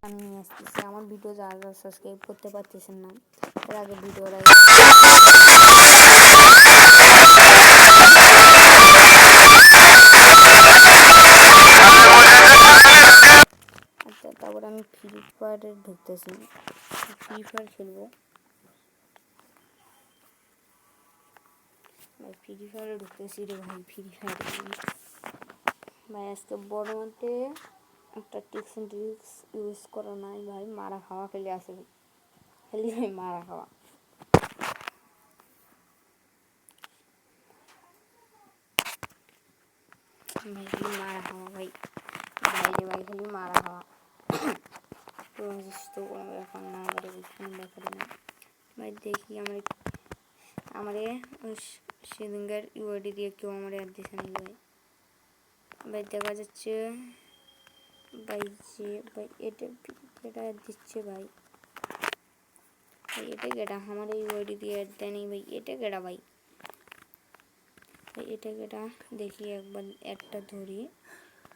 আমি নিয়ে আসতেছি। আমার ভিডিও যারা যারা সাবস্ক্রাইব করতে পারতেছেন না এর আগে ভিডিওর আগে আচ্ছা, তারপর আমি ফ্রি ফায়ারে ঢুকতেছি, ফ্রি ফায়ার খেলবো। ভাই ফ্রি ফায়ারে ঢুকতেছি রে ভাই, ফ্রি ফায়ারে ভাই আজকে বড় মধ্যে একটা টিপস অ্যান্ড ট্রিক্স ইউজ করা নাই ভাই, মারা খাওয়া খেলে আসে খালি ভাই মারা খাওয়া। ভাই খালি মারা খাওয়া ভাই, বাইরে ভাই খালি মারা খাওয়া। তো কোনো ব্যাপার না, আমাদের কোনো ব্যাপার না ভাই। দেখি আমারে সেদিনকার ইউআইডি দিয়ে কেউ আমার অ্যাড দিছে নাকি ভাই। ভাই দেখা যাচ্ছে ভাই যে ভাই এটা অ্যাড দিচ্ছে ভাই। ভাই এটা কেটা আমার এই ইউআইডি দিয়ে অ্যাড দেয়নি ভাই, এটা কেটা ভাই। ভাই এটা কেটা দেখি একবার একটা ধরি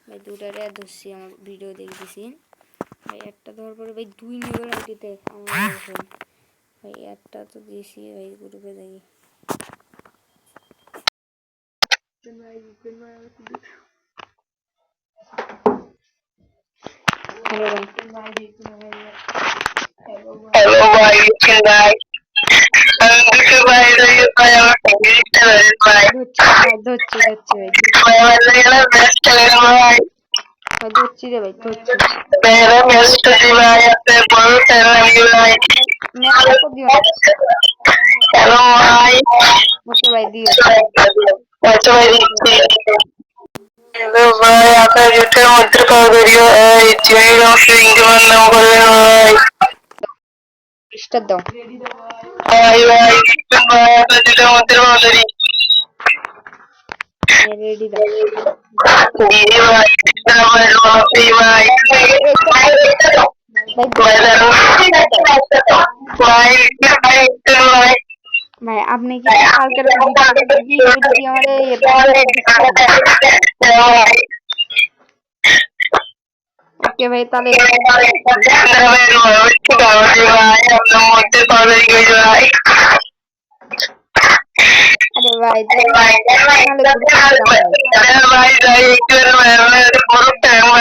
ভাই, দুটার অ্যাড ধরছি আমার ভিডিও দেখতেছি ভাই। একটা ধরার পরে ভাই 2 নিবেল আইডিতে আমার ভাই একটা তো দিয়েছি ভাই, গ্রুপে দেখি Hello, bhai. Okay, guys. This is my ধরছি my best bhai. ধরছি রে ভাই, ধরছি। मेरा best bhai अपने बोल चैनल bhai. মেলা তো দিও Hello, bhai. ওকে ভাই দিও। अच्छा भाई हेलो भाई, आपका यूट्यूब मत कॉल करियो चैनल को लिंक बनाओ भाई। স্টার দাও भाई भाई भाई आपका यूट्यूब मत कॉल करियो রেডি দাও। दीदी भाई भाई भाई ভাই আপনি কি কালকের যদি আমারে ওকে ভাই তাহলে আরে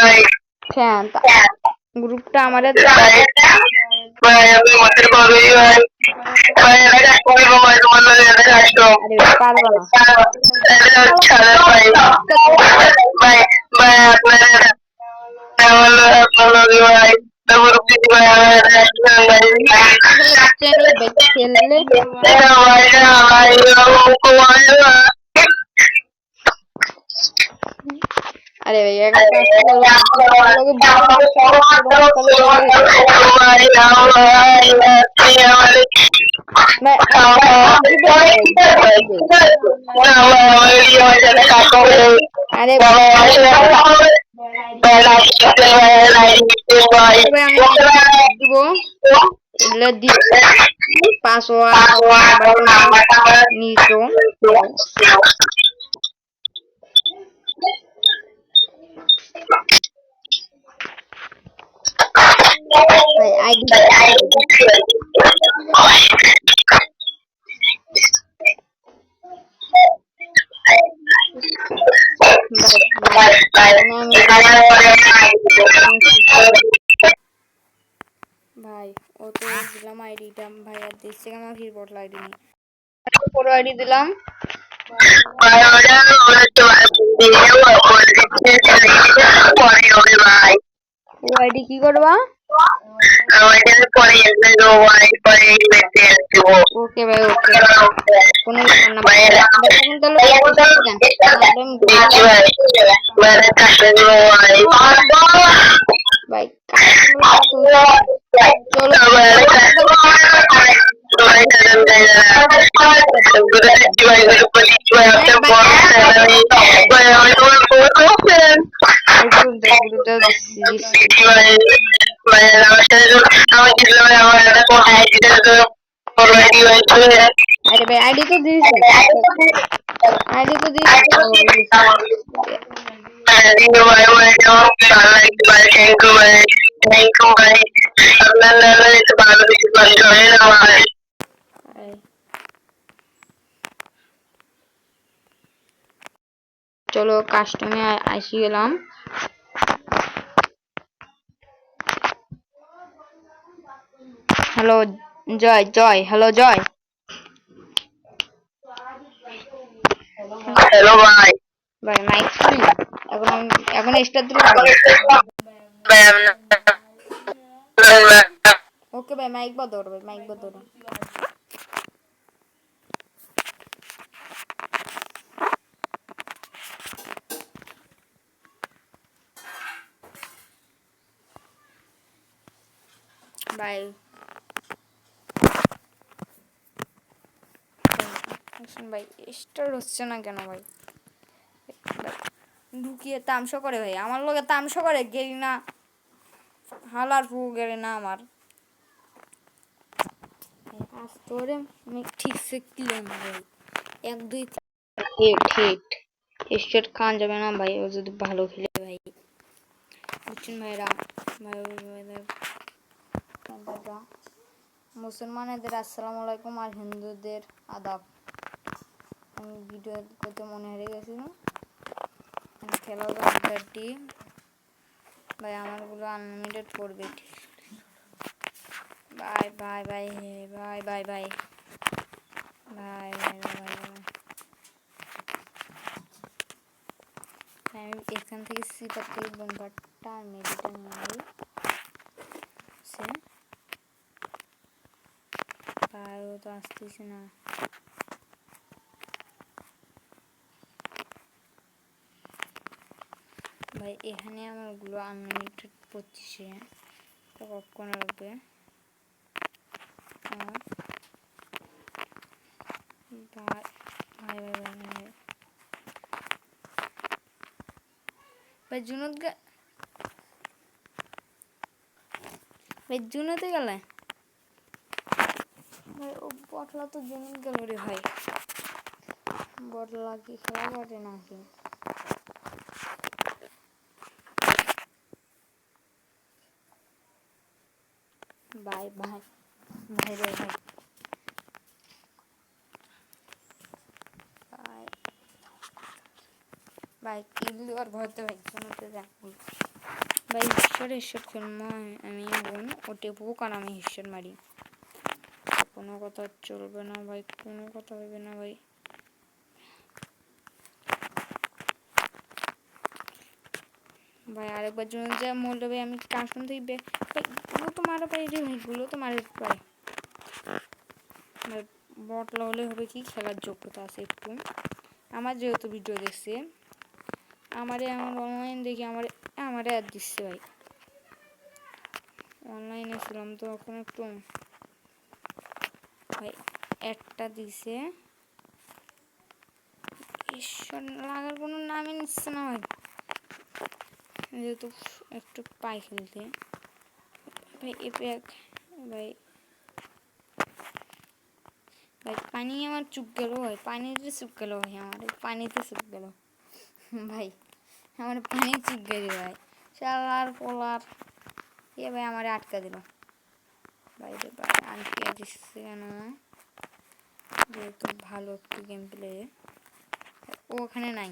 ভাই ফ্যান গ্রুপটা আমাদের পারবো আরে ভাই আরে পাসওয়ার্ড নিতো আইডি ভাই ও তো দিলাম আইডিটা ভাই, আর দিচ্ছে কেন রিপোর্ট আইডি নেই, পুরো আইডি দিলাম। ও আইডি কি করবা? ওকে ভাই ওকে, কোনো ভাই अरे भाई आईडी तो दी आईडी तो दी Thank you, bye. Thank you ভাই, আপনার নামে একটু ভালো কিছু কষ্ট হয় না ভাই। চলো কাস্টমে আসি গেলাম। হ্যালো জয়, জয়, হ্যালো জয়। হ্যালো ভাই। ভাই মাইক ফুল, এখন এখন স্টার দিলে ভাই ওকে ভাই, মাইক বন্ধ করো ভাই, মাইক বন্ধ করো। ভাই ভাই স্টার হচ্ছে না কেন ভাই? ঢুকিয়ে তামসা করে ভাই, আমার লগে তামসা করে গেলি না, হালার ফু গেলে না আমার। আজ তোরে আমি ঠিকসে ক্লিয়ার ভাই, 1 2 হিট হিট স্টেট খান যাবে না ভাই, ও যদি ভালো খেলে ভাই, বুঝছেন ভাইরা। ভাই মুসলমানদের আসসালামু আলাইকুম আর হিন্দুদের আদাব। আমি ভিডিও করতে মনে হারিয়ে গেছিলাম। খেলা গাড়ি ভাই, আমারগুলো আনলিমিটেড করবে। Bye bye bye bye bye bye bye bye bye bye. আমি এখান থেকে সিপার থেকে বোনপাটটা মেডিটা নিয়ে সে ভাই, ও তো আসতেছে না ভাই। এখানে আমারগুলো আনলিমিটেড পড়ছে, তো কখন লাগবে? ভাই ভাই ভাই ভাই ভাই জুনত ভাই জুনতে গেলে ভাই, ও বটলা তো জুনত গেল রে ভাই। বটলা কি খেলা করে নাকি? ভাই ভাই ভাই রে ভাই ভাই ভাই কিল আর ভরতে ভাই জুনতে দেখো ভাই। ঈশ্বর খেলবো আমি, বোন ওটে বুক আর আমি ঈশ্বর মারি। কোনো কথা চলবে না ভাই, কোনো কথা হবে না ভাই। ভাই আরেকবার জন্য যা মরলে ভাই, আমি কাশন থেকে ভাই গুলো তো মারা পাই রে ভাই, গুলো তো মারা পাই ভাই। বটলা হলে হবে কি, খেলার যোগ্যতা আছে একটু। আমার যেহেতু ভিডিও দেখছে, আমার অনলাইন দেখি আমার অ্যাড দিচ্ছে ভাই। অনলাইনে ছিলাম তো এখন একটু ভাই, একটা দিছে। ঈশ্বর লাগার কোনো নামই নিচ্ছে না ভাই, যেহেতু একটু পাই খেলতে ভাই। এপ্যাক ভাই ভাই পানি আমার চুপ গেল ভাই, পানিতে চুপ গেল ভাই, আমার পানিতে চুপ গেল ভাই, আমার পানি চুপ গেল ভাই। চালার পোলার এ ভাই আমার আটকা দিল ভাই রে ভাই। আটকে দিচ্ছে কেন? যেহেতু ভালো একটু গেম প্লে ও ওখানে নাই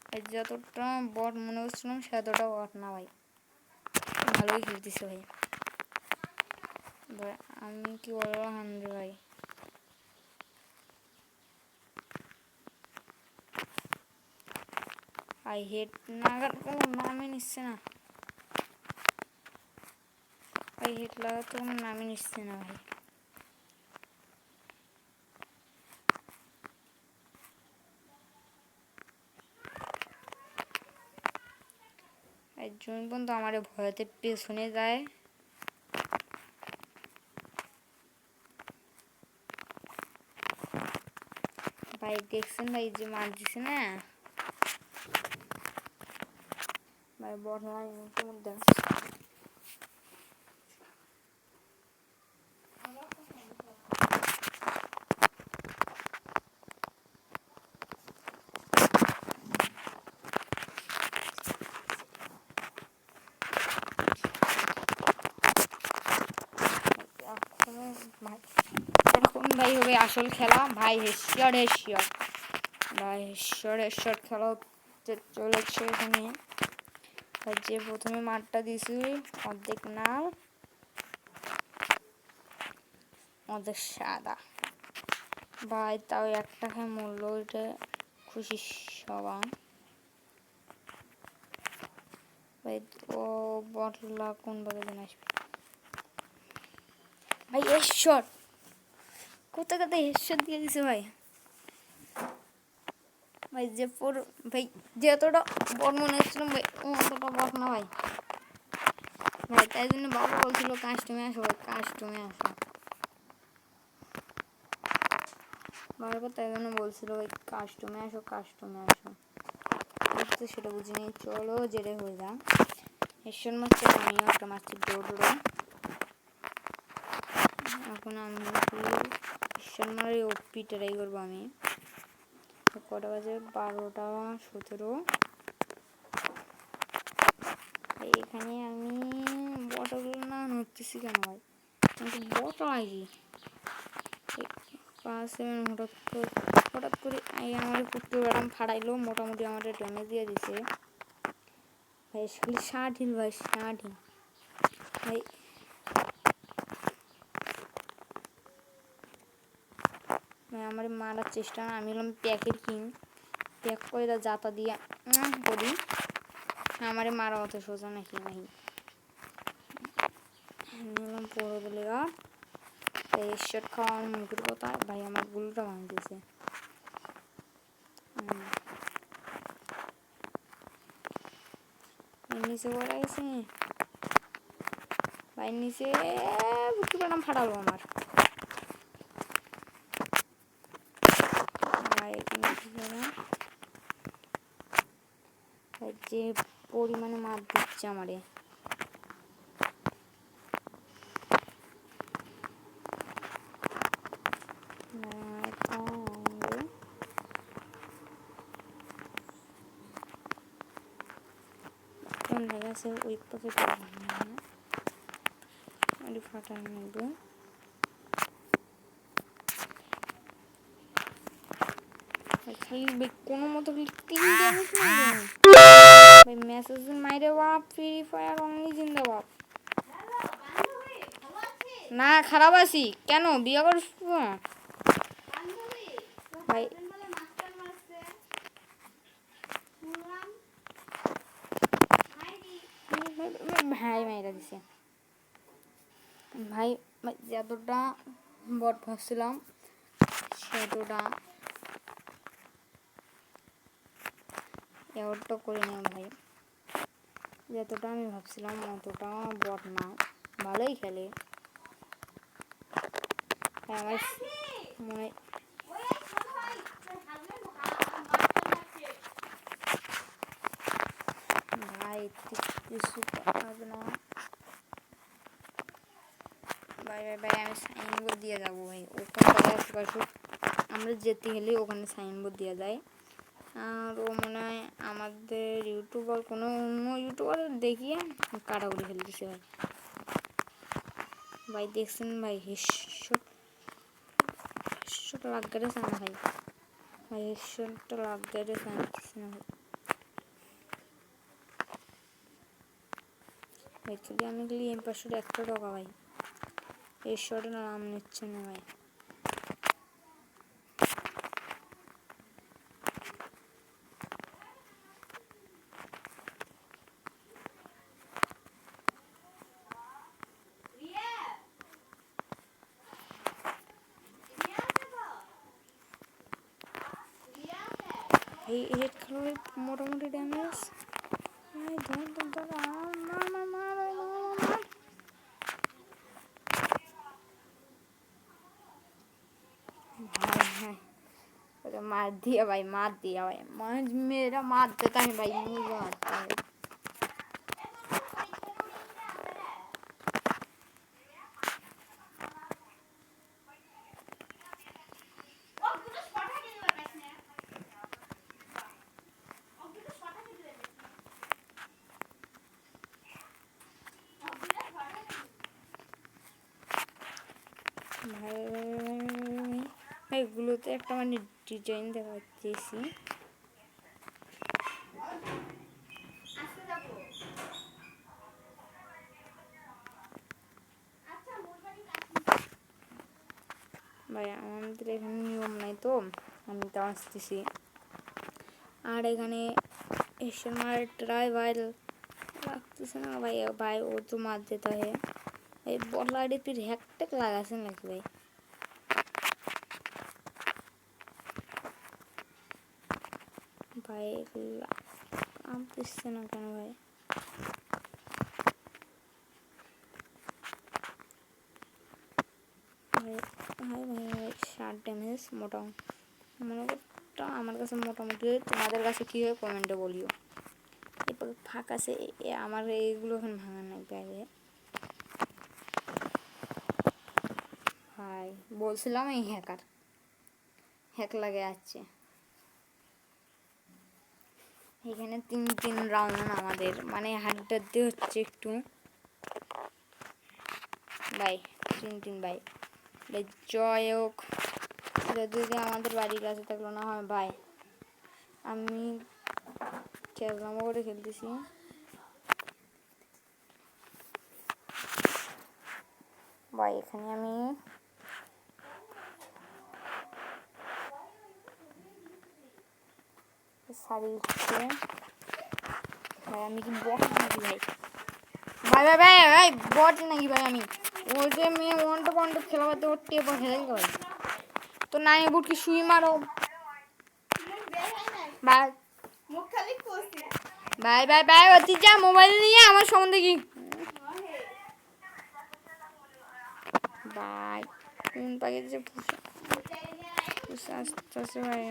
ভাই। যতটা বট মনে করছিলাম সেতটা বট না ভাই, ভালোই খেলতেছে ভাই। ভাই আমি কি বলবো হামরে ভাই, আই হেড নাগার কোনো নামই নিচ্ছে না ভাই, হেড লাগার তো কোনো নামই নিচ্ছে না ভাই। একজন পর্যন্ত আমার ভয়তে পেছনে যায় ভাই। দেখছেন ভাই যে মার দিছে না ভাই, বট নাই মধ্যে। ভাই এখন ভাই হবে আসল খেলা ভাই। হেডশট হেডশট ভাই, হেডশট হেডশট খেলা চলেছে এখানে। যে প্রথমে মারটা দিছি অর্ধেক নাল অর্ধেক সাদা ভাই, তাও একটা খায় মূল্য, এটা খুশি সবাই ভাই। ও বটলা কোন ভাবে যেন আসবে ভাই। হেডশট কোথা কোথায় হেডশট দিয়ে দিছে ভাই। ভাই যে ভাই যতটা বট মনে হচ্ছিল ভাই অতটা বট না ভাই। ভাই তাই জন্য বাবা বলছিল কাস্টমে আসো ভাই, কাস্টমে আসো বারবার, তাই জন্য বলছিল ভাই কাস্টমে আসো কাস্টমে আসো। তো সেটা বুঝিনি, চলো জেরে হয়ে যা। হেডশট মারছে, আমিও একটা মারছি ডোডো। এখন আমি হেডশট মারার ওপি ট্রাই করবো আমি। কটা বাজে 12:17। এখানে আমি বটল না নড়তেছি কেন ভাই, কিন্তু বটল আগে 5-7 হঠাৎ করে আমার কুট্টু ম্যাডাম ফাড়াইলো, মোটামুটি আমার ড্যামেজ দিয়ে দিছে ভাই। খালি 60 হিল ভাই, 60 হিল ভাই। আমার মারার চেষ্টা, আমি হলাম প্যাকের কিং, প্যাক করে জাতা দিয়ে করি। আমারে মারা অত সোজা নাকি ভাই। আমি হলাম পড়ো বলে হেডশট খাওয়ার মুখের কথা ভাই, আমার গুলোটা ভাঙতেছে। নিচে পড়ে গেছে ভাই, নিচে বুঝতে পারলাম ফাটালো আমার ভাই। এখানে ভাই যে পরিমাণে মার দিচ্ছে আমারে কোন জায়গা আছে ওই পকেটে ফাটানো নেব খালি ভাই। কোনো মতো 3 ড্যামেজ ভাই। মেসেজ মাইরে বাপ, ফ্রি ফায়ার অনলি জিন্দাবাদ। না খারাপ আছি কেন, বিয়ে করিস ভাই। ভাই মাইরা দিছে ভাই। যতটা বট ভাবছিলাম সেতটা এওয়ারটা করে নেই ভাই। যতটা আমি ভাবছিলাম অতটা বট না, ভালোই খেলে আমার মনে। ভাই কিছু হবে না ভাই। ভাই ভাই আমি সাইনবোর্ড দিয়ে যাবো ভাই, ওখানে আমরা যেতে গেলে ওখানে সাইনবোর্ড দেওয়া যায়। আর ও মনে হয় আমাদের ইউটিউবার কোনো অন্য ইউটিউবার দেখিয়ে কাটাকুটি খেলতেছে ভাই। ভাই দেখছেন ভাই হেডশট লাগ গেছে না ভাই। ভাই হেডশটটা লাগ গেছে না ভাই। ভাই যদি আমি গেলি M500 100 টাকা ভাই, হেডশটের নাম নিচ্ছে না ভাই। এই হেড খেলোয়াড় মোটামুটি ড্যামেজ ভাই। ধর ধর ধর मार दिया भाई, मार दिया भाई। मेरा मार देता है भाई, मुझे मारता है ভাই এগুলোতে একটা মানে ডিজাইন দেখাচ্ছি। ভাই আমাদের এখানে নিয়ম নাই তো, আমি তো আসতেছি। আর এখানে এসে মার ট্রাই ভাই লাগতেছে না ভাই। ভাই ও তো মার যেতে হয় এই বলারে তুই হ্যাকট্যাক লাগাছেন নাকি ভাই? ভাই আম দিচ্ছে না কেন ভাই? ভাই ভাই ভাই ভাই 60 ড্যামেজ মোটামুটি মনে করটা আমার কাছে মোটামুটি। তোমাদের কাছে কী হয় কমেন্টে বলিও। এরপর ফাঁক আছে আমার এইগুলো এখন ভাঙা লাগবে আগে। ভাই বলছিলাম এই হ্যাক লাগে যাচ্ছে। এখানে 3 রাউন্ড আমাদের মানে হাড্ডাতে হচ্ছে একটু ভাই। 3 ভাই ভাই জয় হোক। যদি আমাদের বাড়ির কাছে থাকলো না হয় ভাই। আমি খেললাম করে খেলতেছি। ভাই এখানে আমি শাড়ি হচ্ছে ভাই। আমি কি বট নাকি ভাই? ভাই ভাই ভাই ভাই বট নাকি ভাই? আমি ওই যে মেয়ে ওয়ান খেলা পাতে ওর টেপ খেলে ভাই। তো নাই বুট কি শুই মারো ভাই। ভাই ভাই ভাই অতি যা মোবাইল নিয়ে আমার সম্বন্ধে কি ভাই? কোন পাখি যে পুষে আসতেছে ভাই।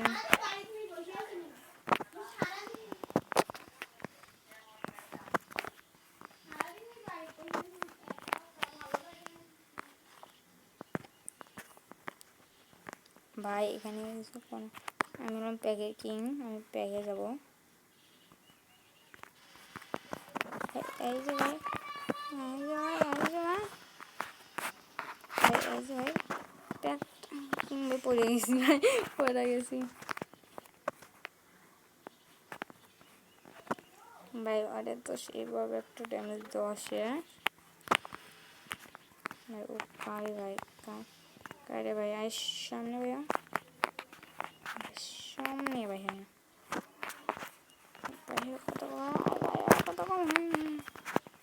ভাই এখানে আমি হলাম প্যাকের কিং। আমি প্যাকে যাবো। এই যে ভাই এই যে ভাই এই যে ভাই ভাই এই যে ভাই প্যাক কিনবে পড়ে গেছি ভাই। পড়ে গেছি ভাই। আরে তো সেইভাবে একটা ড্যামেজ দেওয়া আসে ভাই। ও কারে ভাই কারে ভাই? আয় সামনে ভাইয়া সামনে ভাই। হ্যাঁ কত কম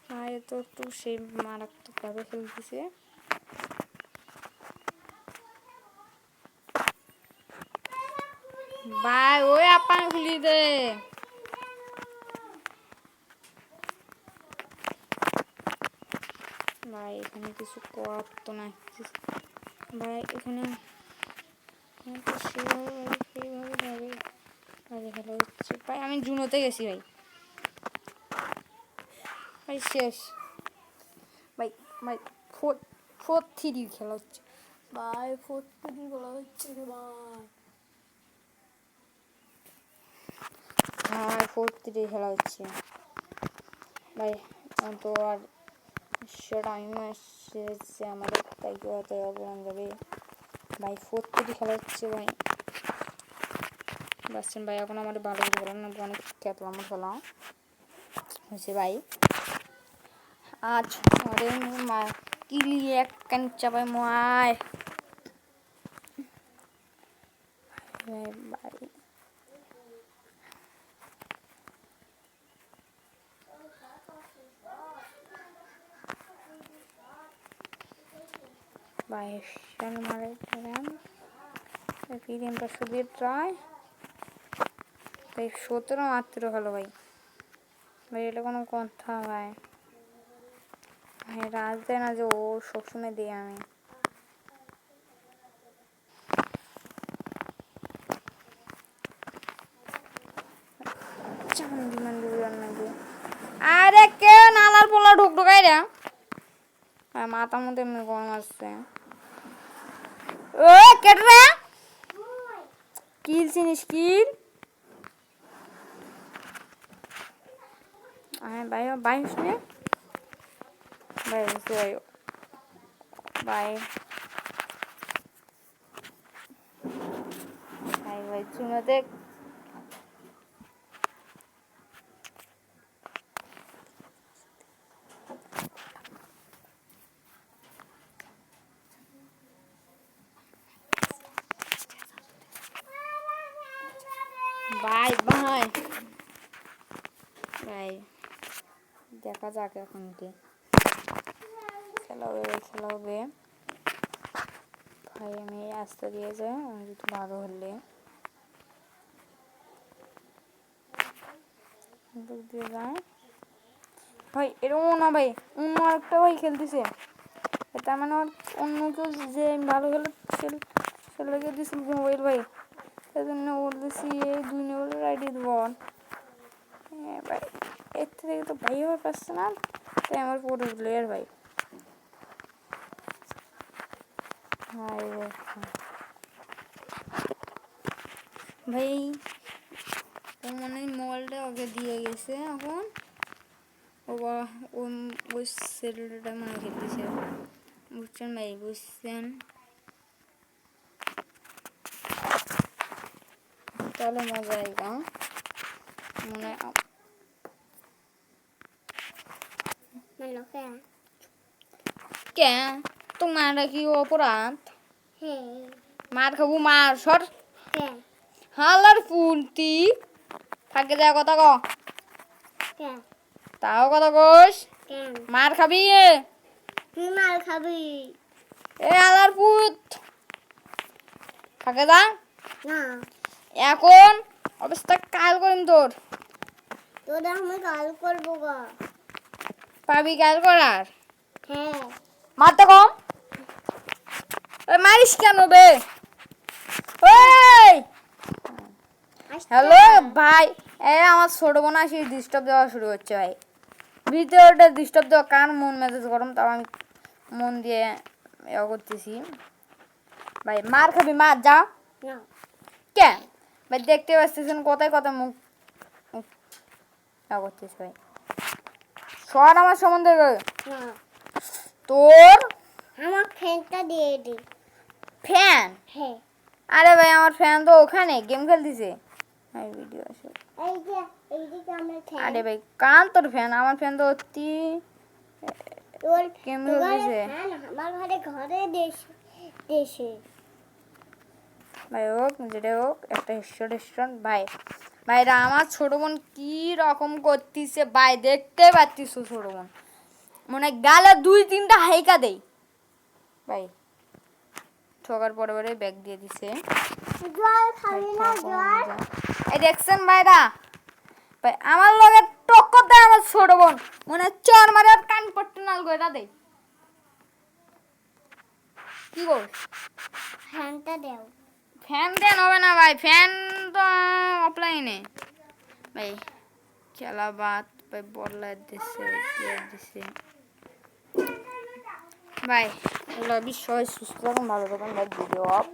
ভাই তো একটু সেই মারাত্মকভাবে খেলতেছে ভাই। ওই আপান খুলি দে ভাই। এখানে কিছু করার তো না ভাই। এখানে তো সেইভাবে ভাবে খেলা হচ্ছে ভাই। আমি জুনোতে গেছি ভাই। ভাই শেষ ভাই ভাই। 4-3 খেলা হচ্ছে ভাই। 4-3 বলা হচ্ছে রে ভাই। হ্যাঁ 4-3 খেলা হচ্ছে ভাই। তো আর টাইম এসেছে আমাদের, তাই কি হতে বলা যাবে ভাই। 4-3 খেলা হচ্ছে ভাই। বাসছেন ভাই এখন আমাদের ভালো করে বলেন না। অনেক খেতলাম খেলা হয়েছে ভাই। আজ আরে মা কিলি এক কাঞ্চা ভাই মায় ভাই। ভাই মারে গেমটা শুধু ট্রাই ভাই। 17 মাত্র হলো ভাই। ভাই এটা কোনো কথা ভাই? ভাই রাজ দেয় না যে ও সবসময় দিই আমি। আরে কে নালার পোলা ঢুকঢুকাই রে মাথা মধ্যে এমনি গরম আসছে। ও কেটে রে কিল চিনিস কিল? ভাই ভাই শুনে ভাই ভাই ভাই ভাই চুনাতে ভাই ভাই ভাই দেখা যাক এখন কি খেলা হবে ভাই আমি আসতে দিয়ে যাই একটু ভালো হলে দিয়ে যায় ভাই এরকম না ভাই অন্য আরেকটা ভাই খেলতেছে তার মানে অন্য কেউ যে ভালো খেলে দিয়েছিল মোবাইল ভাই সেই জন্য বলতেছি এই 2 নম্বরের আইডি দেবো ভাই এর থেকে তো ভাই আমার পাচ্ছে না তাই আমার পুরো প্লেয়ার ভাই ভাই ও মনে হয় মোবাইলটা ওকে দিয়ে গেছে এখন ওই সেলটা মনে খেলতেছে বুঝছেন ভাই বুঝছেন তাহলে মজা আইবা মনে কে তোমার কি অপরাধ মার খাবো মার সর হালার ফুলতি থাকে যা কথা ক তাও কথা কস মার খাবি তুই মার খাবি এ হালার পুত থাকে যা না এখন অবস্থা কাল করিম তোর তোরা আমি গাল করবো গা পাবি কাল করার হ্যাঁ মারতে কম মারিস কেন বে ওই হ্যালো ভাই আমার ছোট বোন আসি ডিস্টার্ব দেওয়া শুরু হচ্ছে ভাই ভিডিওটা ডিস্টার্ব দেওয়া কার মন মেজাজ গরম তাও আমি মন দিয়ে ইয়ে করতেছি ভাই মার খাবি মার যা না কে ভাই দেখতে পাচ্ছেন কোথায় কোথায় মুখ ইয়ে করতেছি ভাই সর আমার সম্বন্ধে না তোর আমার ফ্যানটা দিয়ে দে ফ্যান হ্যাঁ আরে ভাই আমার ফ্যান তো ওখানে গেম খেলতেছে ভিডিও আসে এইদিকে আমার ফ্যান আরে ভাই কান তোর ফ্যান আমার ফ্যান তো অতি তোর গেম তোর খেলতেছে ফ্যান আমার ঘরে দেশে ভাই হোক যেটা হোক একটা রেস্টুরেন্ট ভাই ভাইরা আমার ছোট বোন কি রকম করতেছে ভাই দেখতে পাচ্ছিস ছোট বোন মনে গালে 2-3টা হাইকা দেই ভাই ঠোকার পরে পরে ব্যাগ দিয়ে দিছে জল খাবি না জল এই দেখছেন ভাইরা ভাই আমার লগে টক্কর দেয় আমার ছোট বোন মনে চর মারে আর কান পট্টি নাল গয়টা দেয় কি বল ফ্যানটা দেও ফ্যান দেন হবে না ভাই ফ্যান তো অফলাইনে ভাই খেলা বাদ ভাই বললা দিছে দিছে ভাই লবি সবাই সুস্থ থাকুন ভালো থাকুন ভাই ভিডিও অফ